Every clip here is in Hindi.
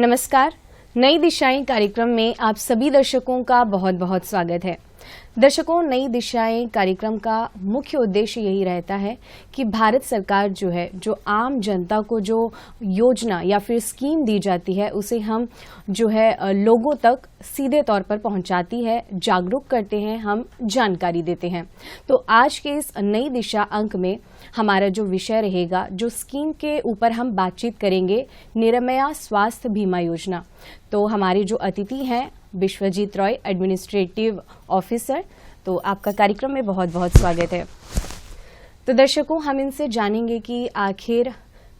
नमस्कार, नई दिशाएं कार्यक्रम में आप सभी दर्शकों का बहुत बहुत स्वागत है। दर्शकों, नई दिशाएं कार्यक्रम का मुख्य उद्देश्य यही रहता है कि भारत सरकार जो है, जो आम जनता को जो योजना या फिर स्कीम दी जाती है उसे हम जो है लोगों तक सीधे तौर पर पहुंचाती है, जागरूक करते हैं, हम जानकारी देते हैं। तो आज के इस नई दिशा अंक में हमारा जो विषय रहेगा, जो स्कीम के ऊपर हम बातचीत करेंगे, निर्मया स्वास्थ्य बीमा योजना। तो हमारे जो अतिथि हैं विश्वजीत रॉय, एडमिनिस्ट्रेटिव ऑफिसर, तो आपका कार्यक्रम में बहुत बहुत स्वागत है। तो दर्शकों, हम इनसे जानेंगे कि आखिर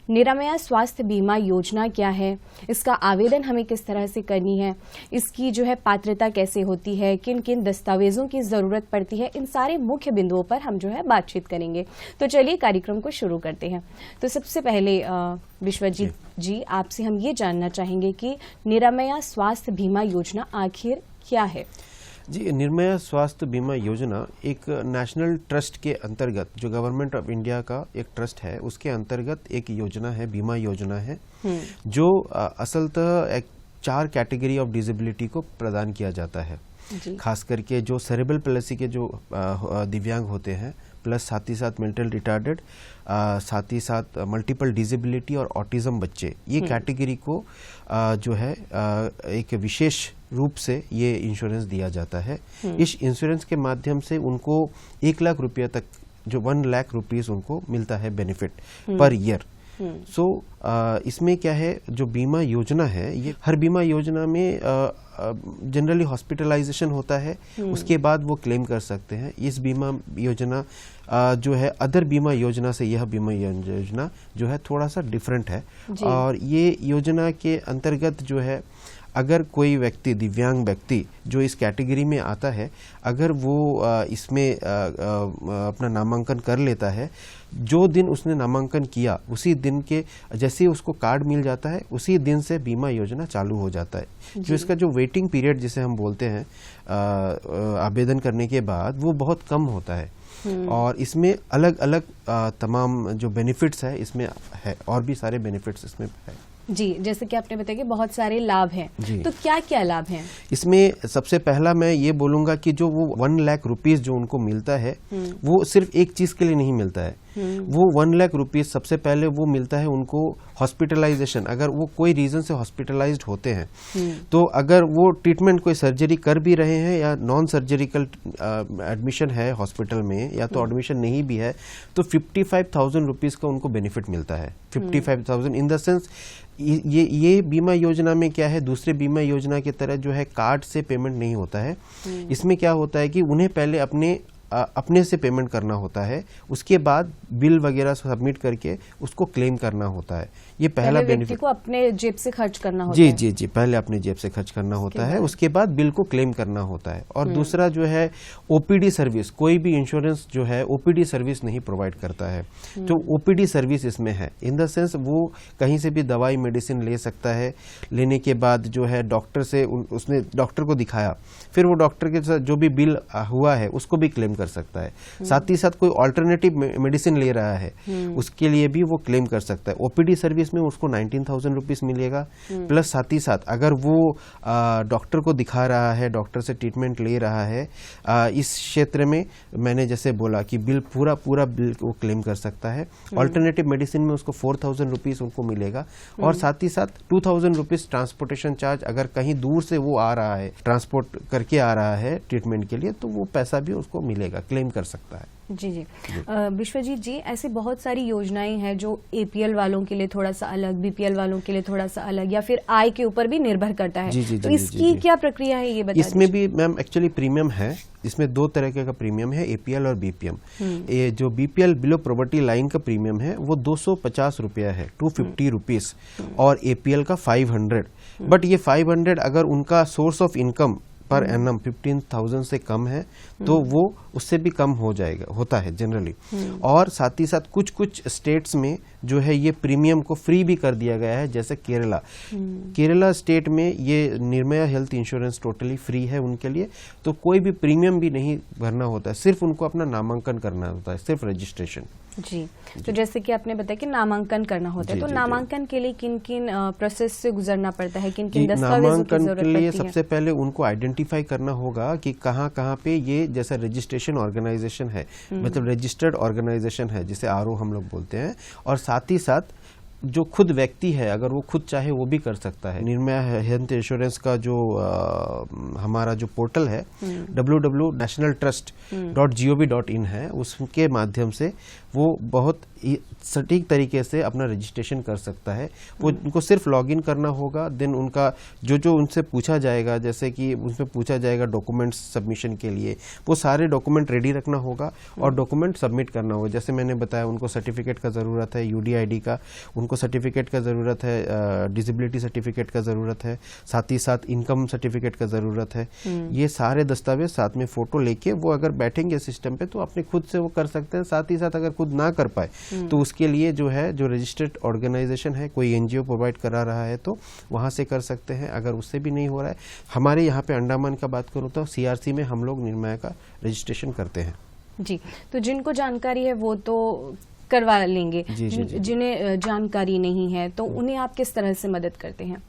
निर्मया स्वास्थ्य बीमा योजना क्या है, इसका आवेदन हमें किस तरह से करनी है, इसकी जो है पात्रता कैसे होती है, किन किन दस्तावेजों की ज़रूरत पड़ती है, इन सारे मुख्य बिंदुओं पर हम जो है बातचीत करेंगे। तो चलिए कार्यक्रम को शुरू करते हैं। तो सबसे पहले विश्वजीत जी, आपसे हम ये जानना चाहेंगे कि निर्मया स्वास्थ्य बीमा योजना आखिर क्या है? जी, निर्मया स्वास्थ्य बीमा योजना एक नेशनल ट्रस्ट के अंतर्गत, जो गवर्नमेंट ऑफ इंडिया का एक ट्रस्ट है, उसके अंतर्गत एक योजना है, बीमा योजना है, जो असलतः एक 4 कैटेगरी ऑफ डिसेबिलिटी को प्रदान किया जाता है। खास करके जो सेरेब्रल पैलेसी के जो दिव्यांग होते हैं, प्लस साथ ही साथ मेंटल रिटार्डेड, साथ ही साथ मल्टीपल डिसेबिलिटी और ऑटिज्म बच्चे, ये कैटेगरी को जो है एक विशेष रूप से ये इंश्योरेंस दिया जाता है। इस इंश्योरेंस के माध्यम से उनको 1 लाख रुपये तक, जो 1 लाख रुपीस उनको मिलता है बेनिफिट पर ईयर। सो इसमें क्या है, जो बीमा योजना है, ये हर बीमा योजना में जनरली हॉस्पिटलाइजेशन होता है, उसके बाद वो क्लेम कर सकते हैं। इस बीमा योजना जो है अदर बीमा योजना से, यह बीमा योजना जो है थोड़ा सा डिफरेंट है। और ये योजना के अंतर्गत जो है, अगर कोई व्यक्ति, दिव्यांग व्यक्ति जो इस कैटेगरी में आता है, अगर वो इसमें अपना नामांकन कर लेता है, जो दिन उसने नामांकन किया उसी दिन के जैसे ही उसको कार्ड मिल जाता है, उसी दिन से बीमा योजना चालू हो जाता है। जो इसका जो वेटिंग पीरियड जिसे हम बोलते हैं आवेदन करने के बाद, वो बहुत कम होता है। और इसमें अलग अलग तमाम जो बेनिफिट्स है इसमें है, और भी सारे बेनिफिट्स इसमें है। जी, जैसे कि आपने बताया कि बहुत सारे लाभ हैं, तो क्या क्या लाभ हैं इसमें? सबसे पहला मैं ये बोलूंगा कि जो वो 1 लाख रुपीस जो उनको मिलता है, वो सिर्फ एक चीज के लिए नहीं मिलता है। वो 1 लाख रुपीस सबसे पहले वो मिलता है उनको हॉस्पिटलाइजेशन, अगर वो कोई रीजन से हॉस्पिटलाइज्ड होते हैं, तो अगर वो ट्रीटमेंट, कोई सर्जरी कर भी रहे हैं या नॉन सर्जरिकल एडमिशन है हॉस्पिटल में, या तो एडमिशन नहीं भी है, तो 55,000 रुपीज का उनको बेनिफिट मिलता है। 55,000 इन द सेंस, ये बीमा योजना में क्या है, दूसरे बीमा योजना की तरह जो है कार्ड से पेमेंट नहीं होता है। इसमें क्या होता है कि उन्हें पहले अपने से पेमेंट करना होता है, उसके बाद बिल वगैरह सबमिट करके उसको क्लेम करना होता है। ये पहला बेनिफिट को अपने जेब से खर्च करना होता है। जी, पहले अपने जेब से खर्च करना होता है, उसके बाद बिल को क्लेम करना होता है। और दूसरा जो है ओपीडी सर्विस, कोई भी इंश्योरेंस जो है ओपीडी सर्विस नहीं प्रोवाइड करता है। जो ओपीडी सर्विस इसमें है, इन द सेंस वो कहीं से भी दवाई मेडिसिन ले सकता है, लेने के बाद जो है डॉक्टर से उसने डॉक्टर को दिखाया, फिर वो डॉक्टर के साथ जो भी बिल हुआ है उसको भी क्लेम कर सकता है। साथ ही साथ कोई ऑल्टरनेटिव मेडिसिन ले रहा है, उसके लिए भी वो क्लेम कर सकता है। ओपीडी सर्विस में उसको 19,000 रुपीज मिलेगा, प्लस साथ ही साथ अगर वो डॉक्टर को दिखा रहा है, डॉक्टर से ट्रीटमेंट ले रहा है इस क्षेत्र में, मैंने जैसे बोला कि बिल पूरा बिल वो क्लेम कर सकता है। ऑल्टरनेटिव मेडिसिन में उसको 4,000 रुपीज उनको मिलेगा, और साथ ही साथ 2,000 रुपीज ट्रांसपोर्टेशन चार्ज, अगर कहीं दूर से वो आ रहा है, ट्रांसपोर्ट करके आ रहा है ट्रीटमेंट के लिए, तो वो पैसा भी उसको मिलेगा, क्लेम कर सकता है। जी। विश्वजीत जी, ऐसी बहुत सारी योजनाएं हैं जो एपीएल वालों के लिए थोड़ा सा अलग, बीपीएल वालों के लिए थोड़ा सा अलग, या फिर आय के ऊपर भी निर्भर करता है। तो इसकी क्या प्रक्रिया है, ये बताइए। इसमें भी मैम एक्चुअली प्रीमियम है, इसमें 2 तरह का प्रीमियम है, एपीएल और बीपीएम। ये जो बीपीएल बिलो पॉवर्टी लाइन का प्रीमियम है वो 250 रुपया है, 250 रुपीज, और एपीएल का 500। बट ये 500 अगर उनका source of income per annum 15,000 से कम है तो वो उससे भी कम होता है जनरली। और साथ ही साथ कुछ कुछ स्टेट्स में जो है ये प्रीमियम को फ्री भी कर दिया गया है, जैसे केरला स्टेट में ये Nirbhaya health insurance totally free है उनके लिए, तो कोई भी प्रीमियम भी नहीं भरना होता है, सिर्फ उनको अपना नामांकन करना होता है, सिर्फ रजिस्ट्रेशन। जी, तो जैसे कि आपने बताया कि नामांकन करना होता है, तो नामांकन के लिए किन किन प्रोसेस से गुजरना पड़ता है, किन किन दस्तावेजों की जरूरत पड़ती है? नामांकन के लिए सबसे पहले उनको आइडेंटिफाई करना होगा कि कहाँ कहाँ पे ये जैसा रजिस्ट्रेशन ऑर्गेनाइजेशन है, मतलब रजिस्टर्ड ऑर्गेनाइजेशन है जिसे आरओ हम लोग बोलते हैं, और साथ ही साथ जो खुद व्यक्ति है अगर वो खुद चाहे वो भी कर सकता है। निर्भया हेल्थ इंश्योरेंस का जो हमारा जो पोर्टल है www.nationaltrust.gov.in है, उसके माध्यम से वो बहुत सटीक तरीके से अपना रजिस्ट्रेशन कर सकता है। वो उनको सिर्फ लॉगिन करना होगा, देन उनका जो उनसे पूछा जाएगा, जैसे कि उनसे पूछा जाएगा डॉक्यूमेंट्स सबमिशन के लिए, वो सारे डॉक्यूमेंट रेडी रखना होगा और डॉक्यूमेंट सबमिट करना होगा। जैसे मैंने बताया उनको सर्टिफिकेट का ज़रूरत है, UDID का, उनको सर्टिफिकेट का ज़रूरत है, डिसेबिलिटी सर्टिफिकेट का ज़रूरत है, साथ ही साथ इनकम सर्टिफिकेट का ज़रूरत है। ये सारे दस्तावेज साथ में फ़ोटो लेके वो अगर बैठेंगे सिस्टम पे तो अपने खुद से वो कर सकते हैं। साथ ही साथ अगर खुद ना कर पाए तो उसके लिए जो है जो रजिस्टर्ड ऑर्गेनाइजेशन है, कोई NGO प्रोवाइड करा रहा है तो वहाँ से कर सकते हैं। अगर उससे भी नहीं हो रहा है, हमारे यहाँ पे अंडमान का बात करूँ तो CRC में हम लोग निर्भया का रजिस्ट्रेशन करते हैं। जी, तो जिनको जानकारी है वो तो करवा लेंगे, जिन्हें जानकारी नहीं है तो उन्हें आप किस तरह से मदद करते हैं?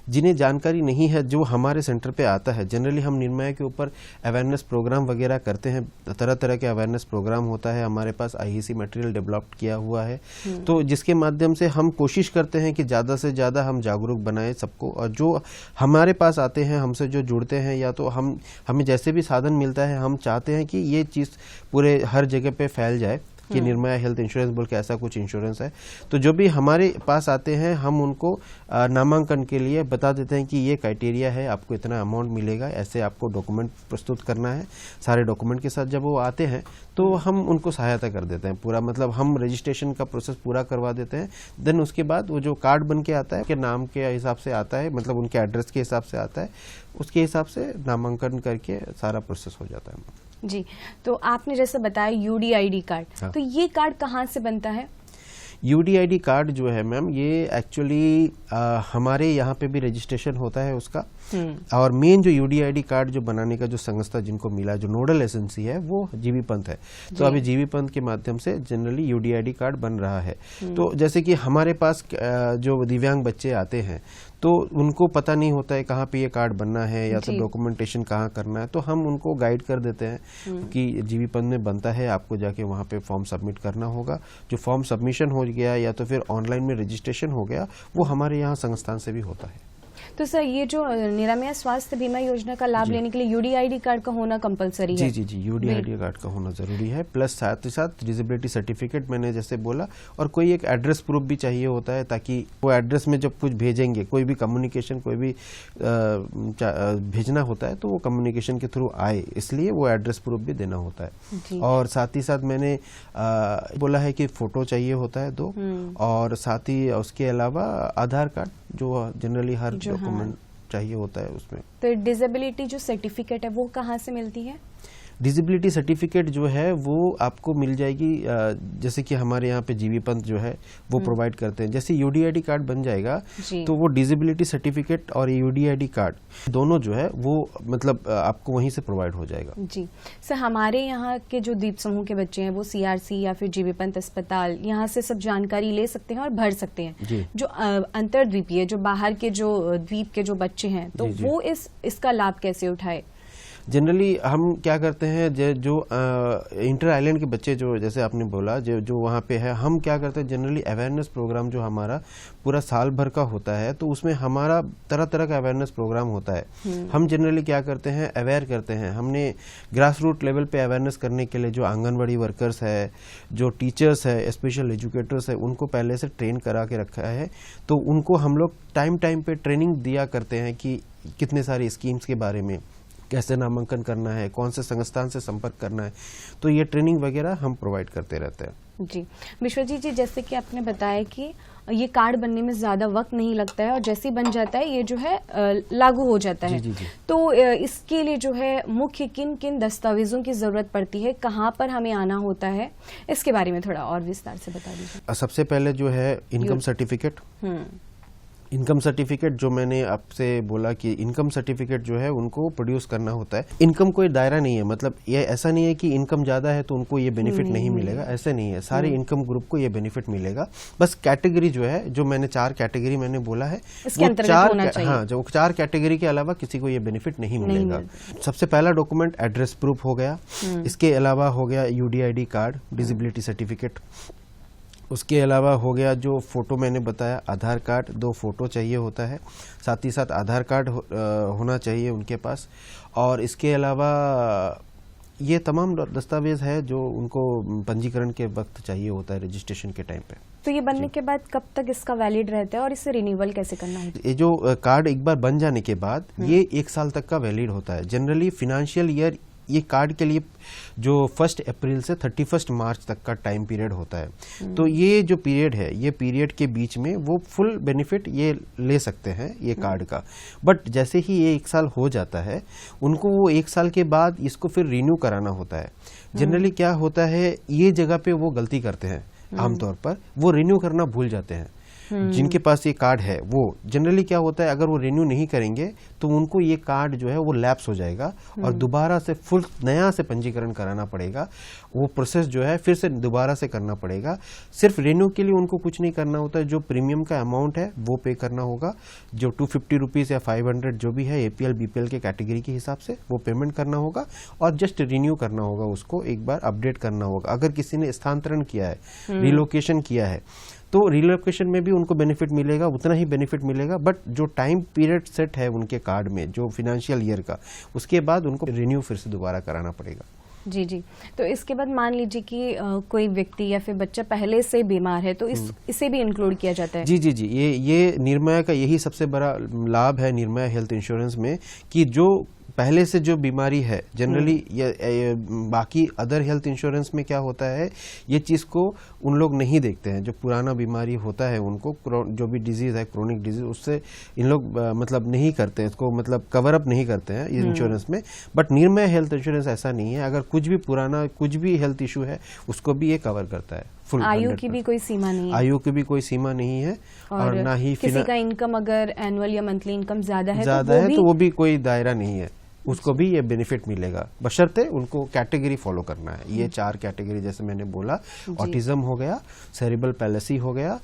जिन्हें जानकारी नहीं है, जो हमारे सेंटर पे आता है, जनरली हम निर्भया के ऊपर अवेयरनेस प्रोग्राम वगैरह करते हैं, तरह तरह के अवेयरनेस प्रोग्राम होता है। हमारे पास IEC मटेरियल डेवलप किया हुआ है, तो जिसके माध्यम से हम कोशिश करते हैं कि ज़्यादा से ज़्यादा हम जागरूक बनाएं सबको। और जो हमारे पास आते हैं, हमसे जो जुड़ते हैं, या तो हमें जैसे भी साधन मिलता है, हम चाहते हैं कि ये चीज़ पूरे हर जगह पे फैल जाए कि निर्भया हेल्थ इंश्योरेंस बोल के ऐसा कुछ इंश्योरेंस है। तो जो भी हमारे पास आते हैं, हम उनको नामांकन के लिए बता देते हैं कि ये क्राइटेरिया है, आपको इतना अमाउंट मिलेगा, ऐसे आपको डॉक्यूमेंट प्रस्तुत करना है। सारे डॉक्यूमेंट के साथ जब वो आते हैं तो हम उनको सहायता कर देते हैं पूरा, मतलब हम रजिस्ट्रेशन का प्रोसेस पूरा करवा देते हैं। देन उसके बाद वो जो कार्ड बन के आता है, के नाम के हिसाब से आता है, मतलब उनके एड्रेस के हिसाब से आता है, उसके हिसाब से नामांकन करके सारा प्रोसेस हो जाता है। जी, तो आपने जैसे बताया UDID कार्ड, तो ये कार्ड कहाँ से बनता है? UDID कार्ड जो है मैम, ये एक्चुअली हमारे यहाँ पे भी रजिस्ट्रेशन होता है उसका, और मेन जो UDID कार्ड जो बनाने का जो संस्था जिनको मिला, जो नोडल एजेंसी है, वो GV पंत है। तो अभी GV पंत के माध्यम से जनरली UDID कार्ड बन रहा है। तो जैसे कि हमारे पास जो दिव्यांग बच्चे आते हैं तो उनको पता नहीं होता है कहाँ पे ये कार्ड बनना है या तो डॉक्यूमेंटेशन कहाँ करना है, तो हम उनको गाइड कर देते हैं कि GV पंत में बनता है, आपको जाके वहाँ पे फॉर्म सबमिट करना होगा। जो फॉर्म सबमिशन हो गया या तो फिर ऑनलाइन में रजिस्ट्रेशन हो गया, वो हमारे यहाँ संस्थान से भी होता है। तो सर, ये जो निरामया स्वास्थ्य बीमा योजना का लाभ लेने के लिए UDID कार्ड का होना कंपलसरी है? जी, UDID कार्ड का होना जरूरी है, प्लस साथ ही साथ डिसेबिलिटी सर्टिफिकेट मैंने जैसे बोला, और कोई एक एड्रेस प्रूफ भी चाहिए होता है, ताकि वो एड्रेस में जब कुछ भेजेंगे, कोई भी कम्युनिकेशन, कोई भी भेजना होता है तो वो कम्युनिकेशन के थ्रू आए, इसलिए वो एड्रेस प्रूफ भी देना होता है। और साथ ही साथ मैंने बोला है कि फोटो चाहिए होता है 2, और साथ ही उसके अलावा आधार कार्ड जो जनरली हर डॉक्यूमेंट चाहिए होता है उसमें। तो डिसेबिलिटी जो सर्टिफिकेट है वो कहाँ से मिलती है? डिसेबिलिटी सर्टिफिकेट जो है वो आपको मिल जाएगी, जैसे कि हमारे यहाँ पे GV पंत जो है वो प्रोवाइड करते हैं। जैसे UDID कार्ड बन जाएगा तो वो डिसेबिलिटी सर्टिफिकेट और UDID कार्ड दोनों जो है वो मतलब आपको वहीं से प्रोवाइड हो जाएगा। जी सर, हमारे यहाँ के जो द्वीप समूह के बच्चे हैं वो CRC या फिर GV पंत अस्पताल यहाँ से सब जानकारी ले सकते हैं और भर सकते हैं। जो अंतरद्वीपीय, जो बाहर के जो द्वीप के जो बच्चे हैं, तो वो इसका लाभ कैसे उठाए? जनरली हम क्या करते हैं, जो इंटर आइलैंड के बच्चे जो जैसे आपने बोला जो वहाँ पे है, हम क्या करते हैं जनरली अवेयरनेस प्रोग्राम जो हमारा पूरा साल भर का होता है, तो उसमें हमारा तरह तरह का अवेयरनेस प्रोग्राम होता है। हम जनरली क्या करते हैं, अवेयर करते हैं। हमने ग्रास रूट लेवल पे अवेयरनेस करने के लिए जो आंगनबाड़ी वर्कर्स है, जो टीचर्स है, स्पेशल एजुकेटर्स है, उनको पहले से ट्रेन करा के रखा है। तो उनको हम लोग टाइम पे ट्रेनिंग दिया करते हैं कि कितने सारी स्कीम्स के बारे में, कैसे नामांकन करना है, कौन से संस्थान से संपर्क करना है, तो ये ट्रेनिंग वगैरह हम प्रोवाइड करते रहते हैं। जी विश्वजीत जी, जैसे कि आपने बताया कि ये कार्ड बनने में ज़्यादा वक्त नहीं लगता है और जैसे ही बन जाता है ये जो है लागू हो जाता है। जी। तो इसके लिए जो है मुख्य किन किन दस्तावेजों की ज़रूरत पड़ती है, कहाँ पर हमें आना होता है, इसके बारे में थोड़ा और विस्तार से बता दीजिए। सबसे पहले जो है इनकम सर्टिफिकेट, इनकम सर्टिफिकेट जो मैंने आपसे बोला कि इनकम सर्टिफिकेट जो है उनको प्रोड्यूस करना होता है। इनकम कोई दायरा नहीं है, मतलब ये ऐसा नहीं है कि इनकम ज्यादा है तो उनको ये बेनिफिट नहीं मिलेगा, ऐसे नहीं है। सारे इनकम ग्रुप को ये बेनिफिट मिलेगा। बस कैटेगरी जो है, जो मैंने 4 कैटेगरी मैंने बोला है, वो 4, हाँ, जो 4 कैटेगरी के अलावा किसी को ये बेनिफिट नहीं मिलेगा। सबसे पहला डॉक्यूमेंट एड्रेस प्रूफ हो गया, इसके अलावा हो गया यूडीआईडी कार्ड, डिसेबिलिटी सर्टिफिकेट, उसके अलावा हो गया जो फोटो मैंने बताया, आधार कार्ड, 2 फोटो चाहिए होता है, साथ ही साथ आधार कार्ड होना चाहिए उनके पास। और इसके अलावा ये तमाम दस्तावेज है जो उनको पंजीकरण के वक्त चाहिए होता है, रजिस्ट्रेशन के टाइम पे। तो ये बनने के बाद कब तक इसका वैलिड रहता है और इसे रिन्यूअल कैसे करना है? ये जो कार्ड एक बार बन जाने के बाद ये 1 साल तक का वैलिड होता है। जनरली फाइनेंशियल ईयर ये कार्ड के लिए जो 1 अप्रैल से 31 मार्च तक का टाइम पीरियड होता है। तो ये जो पीरियड है, ये पीरियड के बीच में वो फुल बेनिफिट ये ले सकते हैं ये कार्ड का। बट जैसे ही ये 1 साल हो जाता है, उनको वो 1 साल के बाद इसको फिर रिन्यू कराना होता है। जनरली क्या होता है, ये जगह पे वो गलती करते हैं, आमतौर पर वो रिन्यू करना भूल जाते हैं। जिनके पास ये कार्ड है वो जनरली क्या होता है, अगर वो रिन्यू नहीं करेंगे तो उनको ये कार्ड जो है वो लैप्स हो जाएगा और दोबारा से फुल नया से पंजीकरण कराना पड़ेगा। वो प्रोसेस जो है फिर से दोबारा से करना पड़ेगा। सिर्फ रिन्यू के लिए उनको कुछ नहीं करना होता है, जो प्रीमियम का अमाउंट है वो पे करना होगा, जो 250 रुपीज़ या 500 जो भी है एपीएल बीपीएल के कैटेगरी के हिसाब से वो पेमेंट करना होगा और जस्ट रिन्यू करना होगा, उसको एक बार अपडेट करना होगा। अगर किसी ने स्थानांतरण किया है, रिलोकेशन किया है, तो रिलोकेशन में भी उनको बेनिफिट मिलेगा, उतना ही बेनिफिट मिलेगा। बट जो टाइम पीरियड सेट है उनके कार्ड में, जो फाइनेंशियल ईयर का, उसके बाद उनको रिन्यू फिर से दोबारा कराना पड़ेगा। जी जी। तो इसके बाद मान लीजिए कि कोई व्यक्ति या फिर बच्चा पहले से बीमार है तो इसे भी इंक्लूड किया जाता है? जी। ये निर्मया का यही सबसे बड़ा लाभ है निर्मया हेल्थ इंश्योरेंस में, कि जो पहले से जो बीमारी है, जनरली बाकी अदर हेल्थ इंश्योरेंस में क्या होता है, ये चीज को उन लोग नहीं देखते हैं। जो पुराना बीमारी होता है उनको, जो भी डिजीज है, क्रोनिक डिजीज, उससे इन लोग मतलब नहीं करते हैं इसको, मतलब कवर अप नहीं करते हैं इस इंश्योरेंस में। बट निर्मया हेल्थ इंश्योरेंस ऐसा नहीं है, अगर कुछ भी पुराना कुछ भी हेल्थ इशू है उसको भी ये कवर करता है। आयु की भी कोई सीमा नहीं है? आयु की भी कोई सीमा नहीं है, और ना ही किसी का इनकम अगर एनुअल या मंथली इनकम ज्यादा है तो वो भी कोई दायरा नहीं है, उसको भी ये बेनिफिट मिलेगा, बशर्ते उनको कैटेगरी फॉलो करना है। ये 4 कैटेगरी जैसे मैंने बोला, ऑटिज्म हो गया, सेरिब्रल पैलेसी हो गया,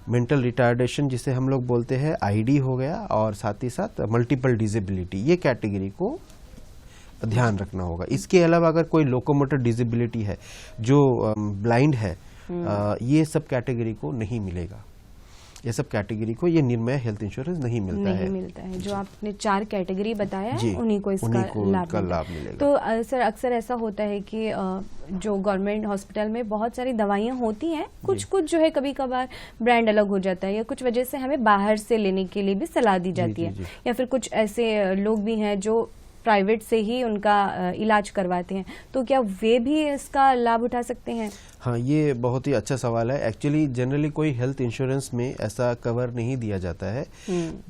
मेंटल रिटार्डेशन जिसे हम लोग बोलते हैं आईडी हो गया, और साथ ही साथ मल्टीपल डिसेबिलिटी, ये कैटेगरी को ध्यान रखना होगा। इसके अलावा अगर कोई लोकोमोटर डिसेबिलिटी है, जो ब्लाइंड है, ये सब कैटेगरी को नहीं मिलेगा। ये सब कैटेगरी को ये निर्मया हेल्थ इंश्योरेंस नहीं मिलता है। जो आपने 4 कैटेगरी बताया है उन्हीं को इसका लाभ मिलेगा। तो सर अक्सर ऐसा होता है कि जो गवर्नमेंट हॉस्पिटल में बहुत सारी दवाइयां होती हैं, कुछ जो है कभी कभार ब्रांड अलग हो जाता है, या कुछ वजह से हमें बाहर से लेने के लिए भी सलाह दी जाती है, या फिर कुछ ऐसे लोग भी हैं जो प्राइवेट से ही उनका इलाज करवाते हैं, तो क्या वे भी इसका लाभ उठा सकते हैं? हाँ, ये बहुत ही अच्छा सवाल है। एक्चुअली जनरली कोई हेल्थ इंश्योरेंस में ऐसा कवर नहीं दिया जाता है,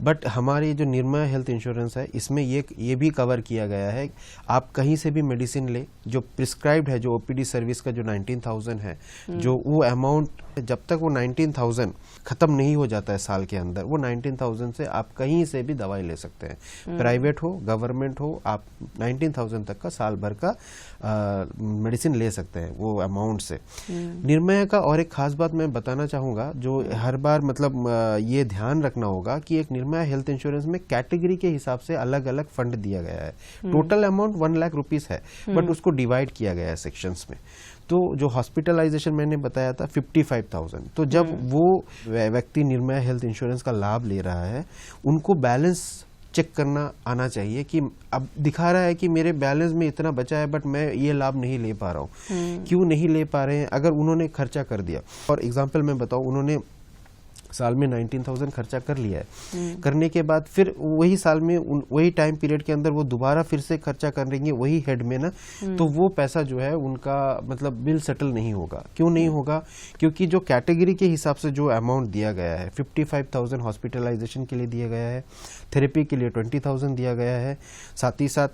बट हमारी जो निर्मया हेल्थ इंश्योरेंस है इसमें ये भी कवर किया गया है। आप कहीं से भी मेडिसिन ले, जो प्रिस्क्राइब्ड है, जो ओपीडी सर्विस का जो 19,000 है, जो वो अमाउंट जब तक वो 19,000 खत्म नहीं हो जाता है साल के अंदर, वो 19,000 से आप कहीं से भी दवाई ले सकते हैं, प्राइवेट हो गवर्नमेंट हो, आप 19,000 तक का साल भर का मेडिसिन ले सकते हैं वो अमाउंट से। निर्मया का और एक खास बात मैं बताना चाहूंगा, जो हर बार मतलब ये ध्यान रखना होगा कि एक निर्मया हेल्थ इंश्योरेंस में कैटेगरी के हिसाब से अलग अलग फंड दिया गया है। टोटल अमाउंट 1 लाख रुपीस है, बट उसको डिवाइड किया गया है सेक्शंस में। तो जो हॉस्पिटलाइजेशन मैंने बताया था 55,000, तो जब वो व्यक्ति निर्मया हेल्थ इंश्योरेंस का लाभ ले रहा है, उनको बैलेंस चेक करना आना चाहिए कि अब दिखा रहा है कि मेरे बैलेंस में इतना बचा है, बट मैं ये लाभ नहीं ले पा रहा हूँ। क्यों नहीं ले पा रहे हैं? अगर उन्होंने खर्चा कर दिया, और एग्जांपल मैं बताऊं, उन्होंने साल में 19,000 खर्चा कर लिया है। करने के बाद फिर वही साल में वही टाइम पीरियड के अंदर वो दोबारा फिर से खर्चा करेंगे वही हेड में ना, तो वो पैसा जो है उनका मतलब बिल सेटल नहीं होगा। क्यों नहीं होगा? क्योंकि जो कैटेगरी के हिसाब से जो अमाउंट दिया गया है, 55,000 हॉस्पिटलाइजेशन के लिए दिया गया है, थेरेपी के लिए 20,000 दिया गया है, साथ ही साथ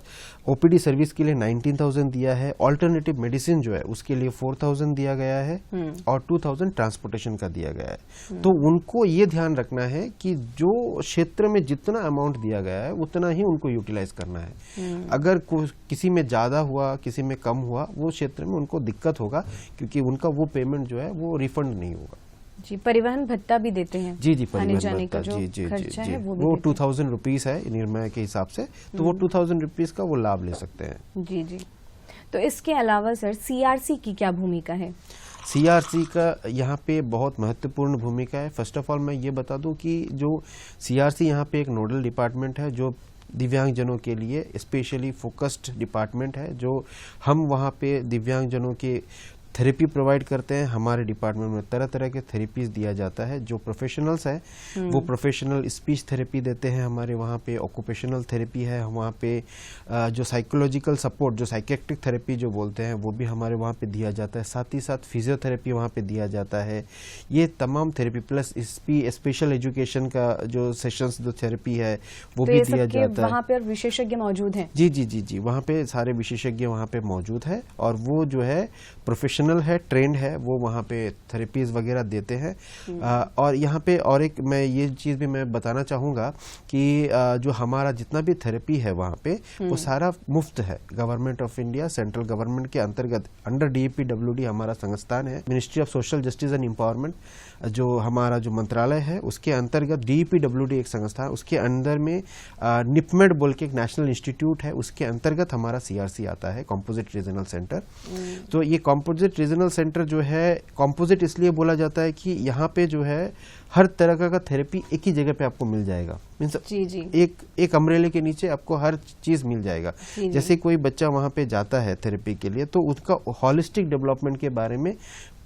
ओपीडी सर्विस के लिए 19,000 दिया है, ऑल्टरनेटिव मेडिसिन जो है उसके लिए 4,000 दिया गया है और 2,000 ट्रांसपोर्टेशन का दिया गया है। तो उनको ये ध्यान रखना है कि जो क्षेत्र में जितना अमाउंट दिया गया है उतना ही उनको यूटिलाइज करना है। अगर किसी में ज्यादा हुआ, किसी में कम हुआ, वो क्षेत्र में उनको दिक्कत होगा, क्योंकि उनका वो पेमेंट जो है वो रिफंड नहीं होगा। जी, परिवहन भत्ता भी देते हैं? जी, परिवहन जाने भत्ता, का जो खर्चा है वो 2,000 रुपीज है निर्णय के हिसाब से, तो वो 2,000 रुपीज का वो लाभ ले सकते हैं। जी। तो इसके अलावा सर सीआरसी की क्या भूमिका है? सीआरसी का यहाँ पे बहुत महत्वपूर्ण भूमिका है। फर्स्ट ऑफ ऑल मैं ये बता दूं कि जो सीआरसी यहाँ पे एक नोडल डिपार्टमेंट है जो दिव्यांगजनों के लिए स्पेशली फोकस्ड डिपार्टमेंट है, जो हम वहाँ पे दिव्यांगजनों के थेरेपी प्रोवाइड करते हैं। हमारे डिपार्टमेंट में तरह तरह के थेरेपीज दिया जाता है। जो प्रोफेशनल्स हैं वो प्रोफेशनल स्पीच थेरेपी देते हैं हमारे वहाँ पे, ऑक्यूपेशनल थेरेपी है वहाँ पे, जो साइकोलॉजिकल सपोर्ट जो साइकेट्रिक थेरेपी जो बोलते हैं वो भी हमारे वहाँ पे दिया जाता है। साथ ही साथ फिजियोथेरेपी वहाँ पे दिया जाता है। ये तमाम थेरेपी प्लस स्पेशल एजुकेशन का जो सेशंस जो थेरेपी है वो भी दिया जाता है। वहाँ पे विशेषज्ञ मौजूद हैं? जी, वहाँ पे सारे विशेषज्ञ वहाँ पे मौजूद है और वो जो है प्रोफेशनल है, ट्रेंड है, वो वहाँ पे थेरेपीज वगैरह देते हैं। और यहाँ पे और एक मैं ये चीज भी मैं बताना चाहूँगा कि जो हमारा जितना भी थेरेपी है वहाँ पे वो सारा मुफ्त है। Government of India, central government के अंतर्गत अंडर DAPWD हमारा संस्थान है, ministry of social justice and empowerment जो हमारा जो मंत्रालय है उसके अंतर्गत DAPWD एक संस्था है, उसके अंदर में निपमेड बोल के एक नेशनल इंस्टीट्यूट है, उसके अंतर्गत हमारा CRC आता है, कॉम्पोजिट रीजनल सेंटर। तो ये कॉम्पोजिट रीजनल सेंटर जो है, कॉम्पोजिट इसलिए बोला जाता है कि यहाँ पे जो है हर तरह का थेरेपी एक ही जगह पे आपको मिल जाएगा। मीन्स एक अम्ब्रेले के नीचे आपको हर चीज मिल जाएगा। जैसे कोई बच्चा वहाँ पे जाता है थेरेपी के लिए तो उसका हॉलिस्टिक डेवलपमेंट के बारे में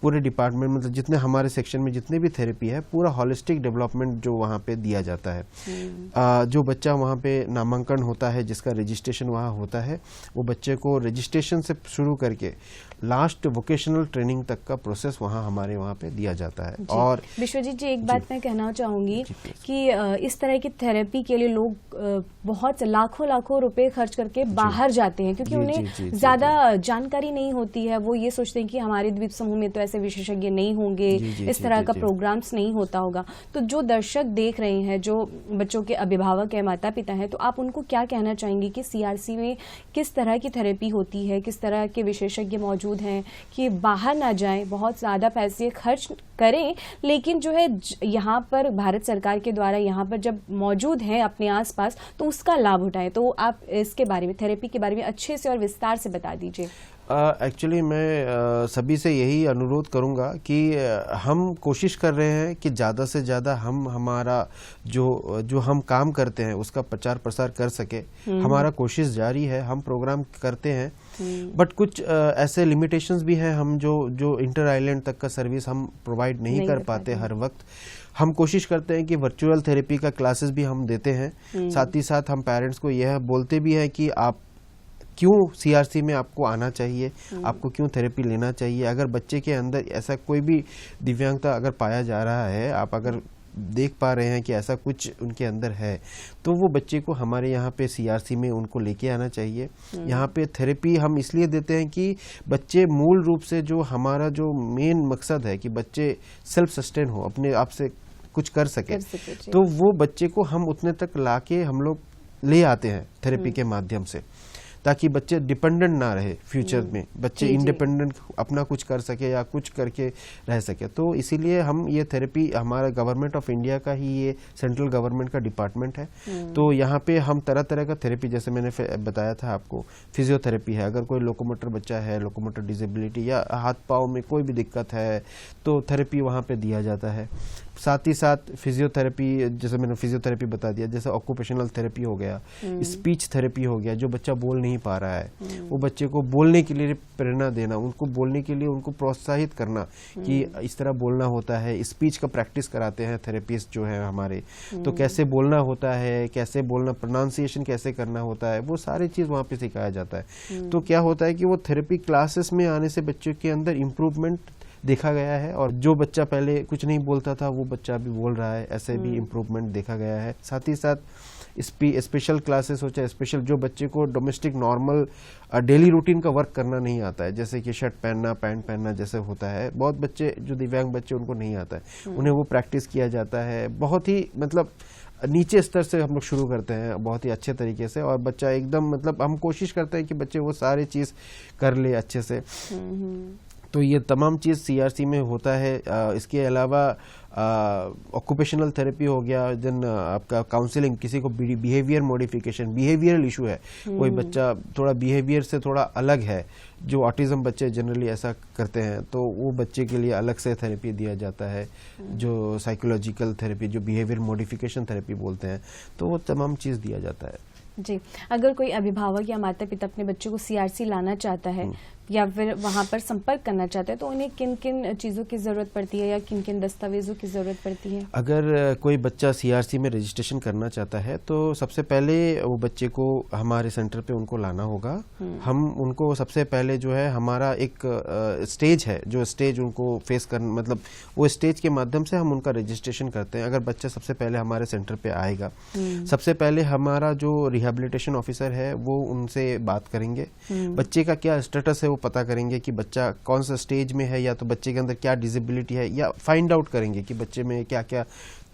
पूरे डिपार्टमेंट मतलब जितने हमारे सेक्शन में जितने भी थेरेपी है पूरा हॉलिस्टिक डेवलपमेंट जो वहाँ पे दिया जाता है। जो बच्चा वहाँ पे नामांकन होता है, जिसका रजिस्ट्रेशन वहाँ होता है, वो बच्चे को रजिस्ट्रेशन से शुरू करके लास्ट वोकेशनल ट्रेनिंग तक का प्रोसेस वहाँ हमारे वहाँ पे दिया जाता है। और विश्वजीत जी एक बात मैं कहना चाहूंगी कि इस तरह की थेरेपी के लिए लोग बहुत लाखों रुपए खर्च करके बाहर जाते हैं क्योंकि उन्हें ज्यादा जानकारी नहीं होती है। वो ये सोचते हैं कि हमारे द्वीप समूह में तो ऐसे विशेषज्ञ नहीं होंगे, इस तरह का प्रोग्राम्स नहीं होता होगा। तो जो दर्शक देख रहे हैं, जो बच्चों के अभिभावक है, माता पिता है, तो आप उनको क्या कहना चाहेंगे कि CRC में किस तरह की थेरेपी होती है, किस तरह के विशेषज्ञ मौजूद हैं कि बाहर ना जाएं, बहुत ज्यादा पैसे खर्च करें, लेकिन जो है यहाँ पर भारत सरकार के द्वारा यहाँ पर जब मौजूद है अपने आसपास तो उसका लाभ उठाएं। तो आप इसके बारे में, थेरेपी के बारे में अच्छे से और विस्तार से बता दीजिए। एक्चुअली मैं सभी से यही अनुरोध करूंगा कि हम कोशिश कर रहे हैं कि ज़्यादा से ज़्यादा हम हमारा जो हम काम करते हैं उसका प्रचार प्रसार कर सके। हमारा कोशिश जारी है, हम प्रोग्राम करते हैं, बट कुछ ऐसे लिमिटेशंस भी हैं। हम जो इंटर आइलैंड तक का सर्विस हम प्रोवाइड नहीं कर पाते हर वक्त। हम कोशिश करते हैं कि वर्चुअल थेरेपी का क्लासेस भी हम देते हैं। साथ ही साथ हम पेरेंट्स को यह बोलते भी हैं कि आप क्यों CRC में आपको आना चाहिए, आपको क्यों थेरेपी लेना चाहिए। अगर बच्चे के अंदर ऐसा कोई भी दिव्यांगता अगर पाया जा रहा है, आप अगर देख पा रहे हैं कि ऐसा कुछ उनके अंदर है, तो वो बच्चे को हमारे यहाँ पे CRC में उनको लेके आना चाहिए। यहाँ पे थेरेपी हम इसलिए देते हैं कि बच्चे मूल रूप से जो हमारा जो मेन मकसद है कि बच्चे सेल्फ सस्टेन हो, अपने आप से कुछ कर सके, तो वो बच्चे को हम उतने तक लाके हम लोग ले आते हैं थेरेपी के माध्यम से, ताकि बच्चे डिपेंडेंट ना रहे फ्यूचर में, बच्चे इंडिपेंडेंट अपना कुछ कर सके या कुछ करके रह सके। तो इसीलिए हम ये थेरेपी, हमारा गवर्नमेंट ऑफ इंडिया का ही ये सेंट्रल गवर्नमेंट का डिपार्टमेंट है। तो यहाँ पे हम तरह तरह का थेरेपी, जैसे मैंने बताया था आपको, फिजियोथेरेपी है, अगर कोई लोकोमोटर बच्चा है, लोकोमोटर डिसेबिलिटी या हाथ पाँव में कोई भी दिक्कत है तो थेरेपी वहाँ पे दिया जाता है। साथ ही साथ फिजियोथेरेपी, जैसे मैंने फिजियोथेरेपी बता दिया, जैसे ऑक्यूपेशनल थेरेपी हो गया, स्पीच थेरेपी हो गया, जो बच्चा बोल नहीं नहीं पा रहा है, वो बच्चे को बोलने के लिए प्रेरणा देना, उनको बोलने के लिए उनको प्रोत्साहित करना कि इस तरह बोलना होता है। स्पीच का प्रैक्टिस कराते हैं थेरेपिस्ट जो है हमारे, तो कैसे बोलना होता है, कैसे बोलना, प्रोनाउंसिएशन कैसे करना होता है, वो सारी चीज वहाँ पे सिखाया जाता है। तो क्या होता है कि वो थेरेपी क्लासेस में आने से बच्चों के अंदर इम्प्रूवमेंट देखा गया है, और जो बच्चा पहले कुछ नहीं बोलता था वो बच्चा अभी बोल रहा है, ऐसे भी इम्प्रूवमेंट देखा गया है। साथ ही साथ स्पेशल क्लासेस हो चाहे स्पेशल, जो बच्चे को डोमेस्टिक नॉर्मल डेली रूटीन का वर्क करना नहीं आता है, जैसे कि शर्ट पहनना, पैंट पहनना जैसे होता है, बहुत बच्चे जो दिव्यांग बच्चे उनको नहीं आता है, उन्हें वो प्रैक्टिस किया जाता है। बहुत ही मतलब नीचे स्तर से हम लोग शुरू करते हैं बहुत ही अच्छे तरीके से, और बच्चा एकदम मतलब हम कोशिश करते हैं कि बच्चे वो सारी चीज कर ले अच्छे से। तो ये तमाम चीज़ सीआरसी में होता है। इसके अलावा ऑक्यूपेशनल थेरेपी हो गया, देन आपका काउंसलिंग, किसी को बिहेवियर मॉडिफिकेशन, बिहेवियरल इशू है, कोई बच्चा थोड़ा बिहेवियर से थोड़ा अलग है, जो ऑटिज्म बच्चे जनरली ऐसा करते हैं, तो वो बच्चे के लिए अलग से थेरेपी दिया जाता है, जो साइकोलॉजिकल थेरेपी, जो बिहेवियर मॉडिफिकेशन थेरेपी बोलते हैं, तो वो तमाम चीज़ दिया जाता है। जी, अगर कोई अभिभावक या माता पिता अपने बच्चों को सीआरसी लाना चाहता है या फिर वहां पर संपर्क करना चाहता है, तो उन्हें किन किन चीजों की जरूरत पड़ती है या किन किन दस्तावेजों की जरूरत पड़ती है? अगर कोई बच्चा सीआरसी में रजिस्ट्रेशन करना चाहता है तो सबसे पहले वो बच्चे को हमारे सेंटर पे उनको लाना होगा। हम उनको सबसे पहले जो है हमारा एक स्टेज है, जो स्टेज उनको फेस कर, मतलब वो स्टेज के माध्यम से हम उनका रजिस्ट्रेशन करते हैं। अगर बच्चा सबसे पहले हमारे सेंटर पे आएगा, सबसे पहले हमारा जो रिहेबिलिटेशन ऑफिसर है वो उनसे बात करेंगे, बच्चे का क्या स्टेटस है वो पता करेंगे कि बच्चा कौन सा स्टेज में है, या तो बच्चे के अंदर क्या डिसेबिलिटी है, या फाइंड आउट करेंगे कि बच्चे में क्या क्या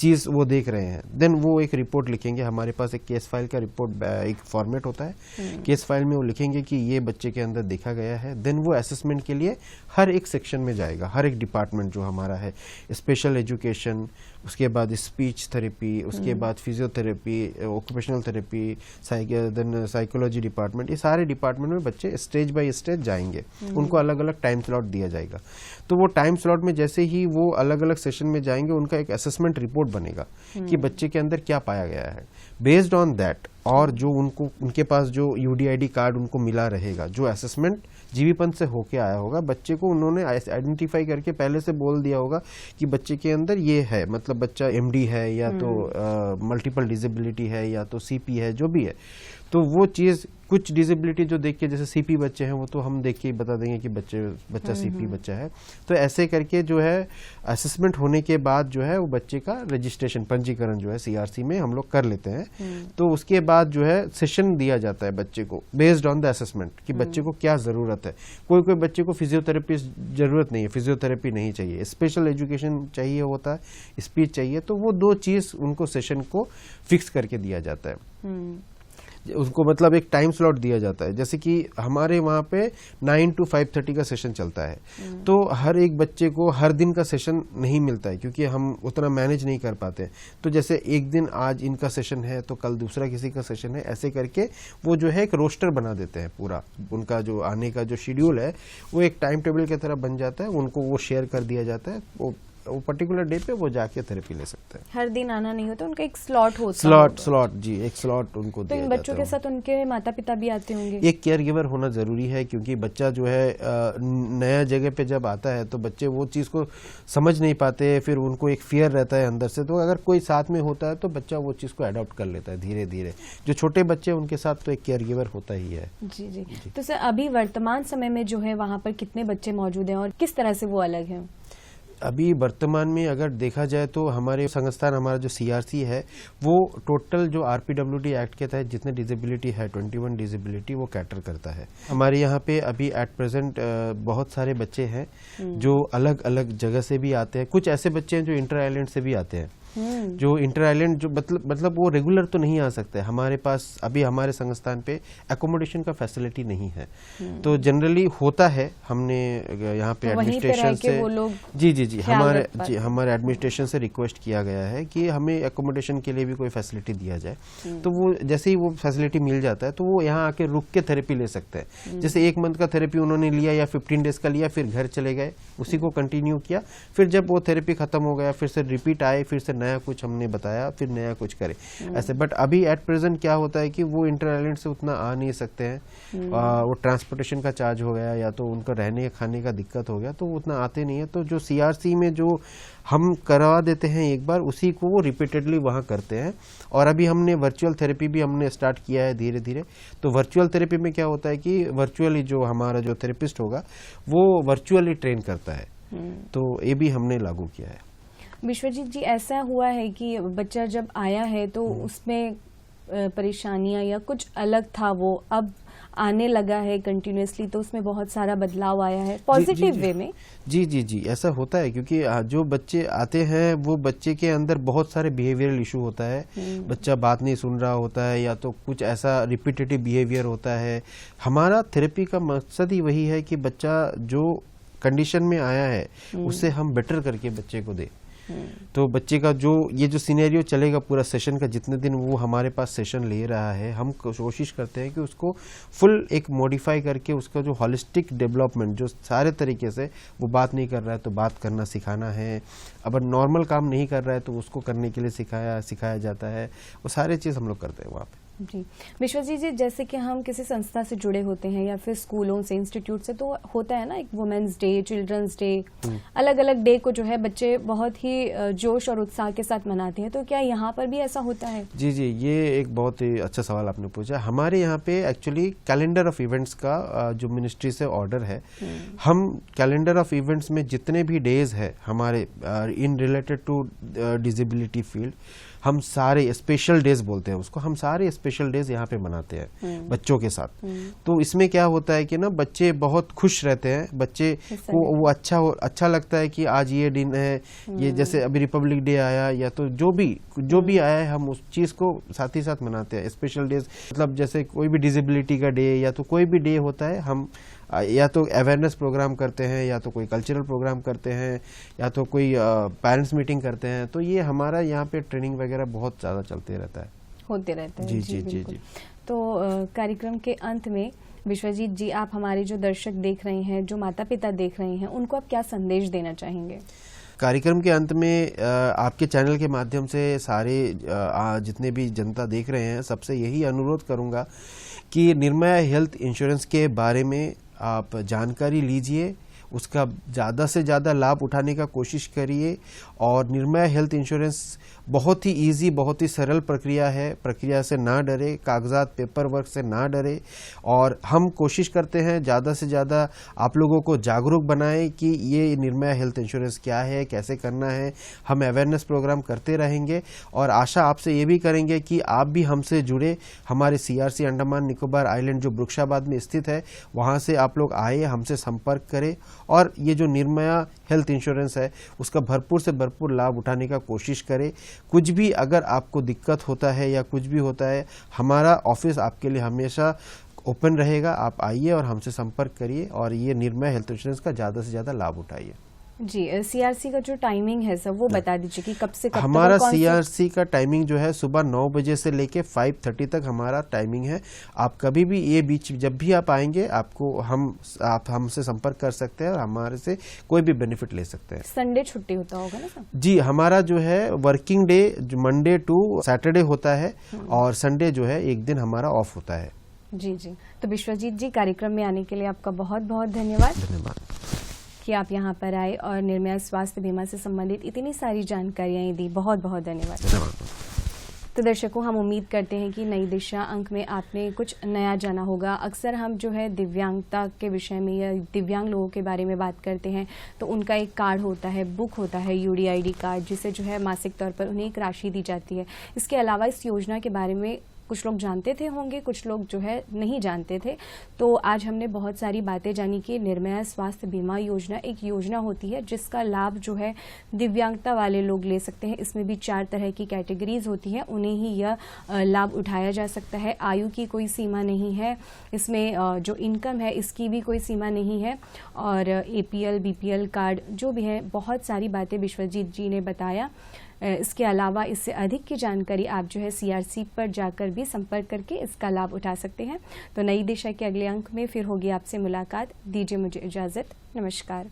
चीज वो देख रहे हैं। देन वो एक रिपोर्ट लिखेंगे, हमारे पास एक केस फाइल का रिपोर्ट एक फॉर्मेट होता है, केस फाइल में वो लिखेंगे कि ये बच्चे के अंदर देखा गया है। देन वो असेसमेंट के लिए हर एक सेक्शन में जाएगा, हर एक डिपार्टमेंट जो हमारा है, स्पेशल एजुकेशन, उसके बाद स्पीच थेरेपी, उसके बाद physiotherapy, occupational therapy, then psychology department, ये सारे डिपार्टमेंट में बच्चे स्टेज बाय स्टेज जाएंगे। उनको अलग अलग टाइम स्लॉट दिया जाएगा। तो वो टाइम स्लॉट में जैसे ही वो अलग अलग सेशन में जाएंगे, उनका एक असेसमेंट रिपोर्ट बनेगा कि बच्चे के अंदर क्या पाया गया है। बेस्ड ऑन दैट, और जो उनके पास जो यूडीआईडी कार्ड उनको मिला रहेगा, जो असेसमेंट जीवीपंथ से होके आया होगा, बच्चे को उन्होंने आइडेंटिफाई करके पहले से बोल दिया होगा कि बच्चे के अंदर ये है, मतलब बच्चा एमडी है, या तो मल्टीपल डिसेबिलिटी है, या तो सीपी है, जो भी है। तो वो चीज, कुछ डिसेबिलिटी जो देख के, जैसे सीपी बच्चे हैं, वो तो हम देख के बता देंगे कि बच्चा सीपी बच्चा है। तो ऐसे करके जो है असेसमेंट होने के बाद जो है वो बच्चे का रजिस्ट्रेशन, पंजीकरण जो है सीआरसी में हम लोग कर लेते हैं। तो उसके बाद जो है सेशन दिया जाता है बच्चे को बेस्ड ऑन द असेसमेंट कि बच्चे को क्या जरूरत है। कोई कोई बच्चे को फिजियोथेरेपी जरूरत नहीं है, फिजियोथेरेपी नहीं चाहिए, स्पेशल एजुकेशन चाहिए होता है, स्पीच चाहिए, तो वो दो चीज उनको सेशन को फिक्स करके दिया जाता है। उनको मतलब एक टाइम स्लॉट दिया जाता है, जैसे कि हमारे वहाँ पे 9 to 5:30 का सेशन चलता है। तो हर एक बच्चे को हर दिन का सेशन नहीं मिलता है, क्योंकि हम उतना मैनेज नहीं कर पाते। तो जैसे एक दिन आज इनका सेशन है तो कल दूसरा किसी का सेशन है, ऐसे करके वो जो है एक रोस्टर बना देते हैं। पूरा उनका जो आने का जो शेड्यूल है वो एक टाइम टेबल की तरह बन जाता है, उनको वो शेयर कर दिया जाता है। वो पर्टिकुलर डे पे वो जाके थेरेपी ले सकते हैं। हर दिन आना नहीं होता, उनका एक स्लॉट होता है। स्लॉट जी, एक स्लॉट उनको दिया जाता है। तो इन बच्चों के साथ उनके माता पिता भी आते होंगे? एक केयर गिवर होना जरूरी है, क्योंकि बच्चा जो है नया जगह पे जब आता है तो बच्चे वो चीज को समझ नहीं पाते, फिर उनको एक फियर रहता है अंदर से। तो अगर कोई साथ में होता है तो बच्चा वो चीज को अडॉप्ट कर लेता है धीरे धीरे। जो छोटे बच्चे उनके साथ तो एक केयर गिवर होता ही है। जी जी, जी। तो सर अभी वर्तमान समय में जो है वहाँ पर कितने बच्चे मौजूद हैं और किस तरह से वो अलग है? अभी वर्तमान में अगर देखा जाए तो हमारे संस्थान, हमारा जो सीआरसी है, वो टोटल जो आरपीडब्ल्यूडी एक्ट के तहत जितने डिसेबिलिटी है 21 डिसेबिलिटी वो कैटर करता है। हमारे यहाँ पे अभी एट प्रेजेंट बहुत सारे बच्चे हैं जो अलग अलग जगह से भी आते हैं। कुछ ऐसे बच्चे हैं जो इंटर आइलैंड से भी आते हैं, जो इंटर आइलैंड जो मतलब वो रेगुलर तो नहीं आ सकते। हमारे पास अभी हमारे संस्थान पे एकोमोडेशन का फैसिलिटी नहीं है, तो जनरली होता है। हमने यहाँ पे एडमिनिस्ट्रेशन से जी हमारे एडमिनिस्ट्रेशन से रिक्वेस्ट किया गया है कि हमें एकोमोडेशन के लिए भी कोई फैसिलिटी दिया जाए। तो वो जैसे ही वो फैसिलिटी मिल जाता है तो वो यहाँ आके रुक के थेरेपी ले सकते हैं। जैसे 1 मंथ का थेरेपी उन्होंने लिया या 15 डेज का लिया, फिर घर चले गए, उसी को कंटिन्यू किया। फिर जब वो थेरेपी खत्म हो गया, फिर से रिपीट आए, फिर से नया कुछ हमने बताया, फिर नया कुछ करें ऐसे। बट अभी एट प्रेजेंट क्या होता है कि वो इंटर आइलैंड से उतना आ नहीं सकते हैं, वो ट्रांसपोर्टेशन का चार्ज हो गया या तो उनका रहने खाने का दिक्कत हो गया, तो वो उतना आते नहीं है। तो जो CRC में जो हम करवा देते हैं एक बार, उसी को वो रिपीटेडली वहाँ करते हैं। और अभी हमने वर्चुअल थेरेपी भी हमने स्टार्ट किया है धीरे धीरे। तो वर्चुअल थेरेपी में क्या होता है कि वर्चुअली जो हमारा जो थेरेपिस्ट होगा वो वर्चुअली ट्रेन करता है, तो ये भी हमने लागू किया है। विश्वजीत जी, ऐसा हुआ है कि बच्चा जब आया है तो उसमें परेशानियां या कुछ अलग था, वो अब आने लगा है कंटिन्यूअसली, तो उसमें बहुत सारा बदलाव आया है पॉजिटिव वे में? जी, ऐसा होता है क्योंकि जो बच्चे आते हैं वो बच्चे के अंदर बहुत सारे बिहेवियरल इशू होता है। बच्चा बात नहीं सुन रहा होता है या तो कुछ ऐसा रिपीटेटिव बिहेवियर होता है। हमारा थेरेपी का मकसद ही वही है कि बच्चा जो कंडीशन में आया है उससे हम बेटर करके बच्चे को दे। तो बच्चे का जो ये जो सिनेरियो चलेगा पूरा सेशन का, जितने दिन वो हमारे पास सेशन ले रहा है, हम कोशिश करते हैं कि उसको फुल एक मॉडिफाई करके उसका जो हॉलिस्टिक डेवलपमेंट, जो सारे तरीके से वो बात नहीं कर रहा है तो बात करना सिखाना है, अगर नॉर्मल काम नहीं कर रहा है तो उसको करने के लिए सिखाया जाता है। वो सारे चीज़ हम लोग करते हैं वहाँ पे। जी विश्वजीत जी, जैसे कि हम किसी संस्था से जुड़े होते हैं या फिर स्कूलों से, इंस्टीट्यूट से, तो होता है ना एक वुमेन्स डे, चिल्ड्रंस डे, अलग अलग डे को जो है बच्चे बहुत ही जोश और उत्साह के साथ मनाते हैं। तो क्या यहाँ पर भी ऐसा होता है? जी, ये एक बहुत ही अच्छा सवाल आपने पूछा। हमारे यहाँ पे एक्चुअली कैलेंडर ऑफ इवेंट्स का जो मिनिस्ट्री से ऑर्डर है, हम कैलेंडर ऑफ इवेंट्स में जितने भी डेज है हमारे in related to disability field, हम सारे स्पेशल डेज बोलते हैं उसको, हम सारे स्पेशल डेज यहाँ पे मनाते हैं बच्चों के साथ। तो इसमें क्या होता है कि ना बच्चे बहुत खुश रहते हैं, बच्चे को वो अच्छा लगता है कि आज ये दिन है, ये जैसे अभी रिपब्लिक डे आया या तो जो भी आया है, हम उस चीज को साथ ही साथ मनाते हैं। स्पेशल डेज मतलब जैसे कोई भी डिसेबिलिटी का डे या तो कोई भी डे होता है, हम या तो अवेयरनेस प्रोग्राम करते हैं या तो कोई कल्चरल प्रोग्राम करते हैं या तो कोई पेरेंट्स मीटिंग करते हैं। तो ये हमारा यहाँ पे ट्रेनिंग वगैरह बहुत ज़्यादा होते रहता है। जी। तो कार्यक्रम के अंत में विश्वजीत जी, आप हमारे जो दर्शक देख रहे हैं, जो माता पिता देख रहे हैं, उनको आप क्या संदेश देना चाहेंगे? कार्यक्रम के अंत में आपके चैनल के माध्यम से सारे जितने भी जनता देख रहे हैं, सबसे यही अनुरोध करूंगा कि निर्भया हेल्थ इंश्योरेंस के बारे में आप जानकारी लीजिए, उसका ज़्यादा से ज़्यादा लाभ उठाने का कोशिश करिए। और निर्भया हेल्थ इंश्योरेंस बहुत ही इजी, बहुत ही सरल प्रक्रिया है, प्रक्रिया से ना डरे, कागजात पेपर वर्क से ना डरे। और हम कोशिश करते हैं ज़्यादा से ज़्यादा आप लोगों को जागरूक बनाएं कि ये निर्भया हेल्थ इंश्योरेंस क्या है, कैसे करना है। हम अवेयरनेस प्रोग्राम करते रहेंगे और आशा आपसे ये भी करेंगे कि आप भी हमसे जुड़े। हमारे CRC अंडमान निकोबार आइलैंड जो वृक्षाबाद में स्थित है, वहाँ से आप लोग आए, हमसे संपर्क करें और ये जो निर्भया हेल्थ इंश्योरेंस है उसका भरपूर से भरपूर लाभ उठाने का कोशिश करें। कुछ भी अगर आपको दिक्कत होता है या कुछ भी होता है, हमारा ऑफिस आपके लिए हमेशा ओपन रहेगा। आप आइए और हमसे संपर्क करिए और ये निर्भया हेल्थ इंश्योरेंस का ज़्यादा से ज़्यादा लाभ उठाइए। जी, CRC का जो टाइमिंग है सर, वो बता दीजिए कि कब से कब तक? हमारा CRC का टाइमिंग जो है सुबह 9 बजे से लेके 5:30 तक हमारा टाइमिंग है। आप कभी भी ये बीच जब भी आप आएंगे, आप हमसे संपर्क कर सकते हैं और हमारे से कोई भी बेनिफिट ले सकते हैं। संडे छुट्टी होता होगा ना सर? जी, हमारा जो है working day Monday to Saturday होता है और संडे जो है एक दिन हमारा ऑफ होता है। जी। तो विश्वजीत जी, कार्यक्रम में आने के लिए आपका बहुत बहुत धन्यवाद कि आप यहाँ पर आए और निर्भया स्वास्थ्य बीमा से संबंधित इतनी सारी जानकारियाँ दी। बहुत बहुत धन्यवाद। तो दर्शकों, हम उम्मीद करते हैं कि नई दिशा अंक में आपने कुछ नया जाना होगा। अक्सर हम जो है दिव्यांगता के विषय में या दिव्यांग लोगों के बारे में बात करते हैं तो उनका एक कार्ड होता है, बुक होता है, UDID कार्ड, जिसे जो है मासिक तौर पर उन्हें एक राशि दी जाती है। इसके अलावा इस योजना के बारे में कुछ लोग जानते थे होंगे, कुछ लोग जो है नहीं जानते थे। तो आज हमने बहुत सारी बातें जानी कि निर्भया स्वास्थ्य बीमा योजना एक योजना होती है जिसका लाभ जो है दिव्यांगता वाले लोग ले सकते हैं। इसमें भी 4 तरह की कैटेगरीज होती हैं, उन्हें ही यह लाभ उठाया जा सकता है। आयु की कोई सीमा नहीं है, इसमें जो इनकम है इसकी भी कोई सीमा नहीं है, और APL BPL कार्ड जो भी है, बहुत सारी बातें विश्वजीत जी ने बताया। इसके अलावा इससे अधिक की जानकारी आप जो है CRC पर जाकर भी संपर्क करके इसका लाभ उठा सकते हैं। तो नई दिशा के अगले अंक में फिर होगी आपसे मुलाकात। दीजिए मुझे इजाज़त। नमस्कार।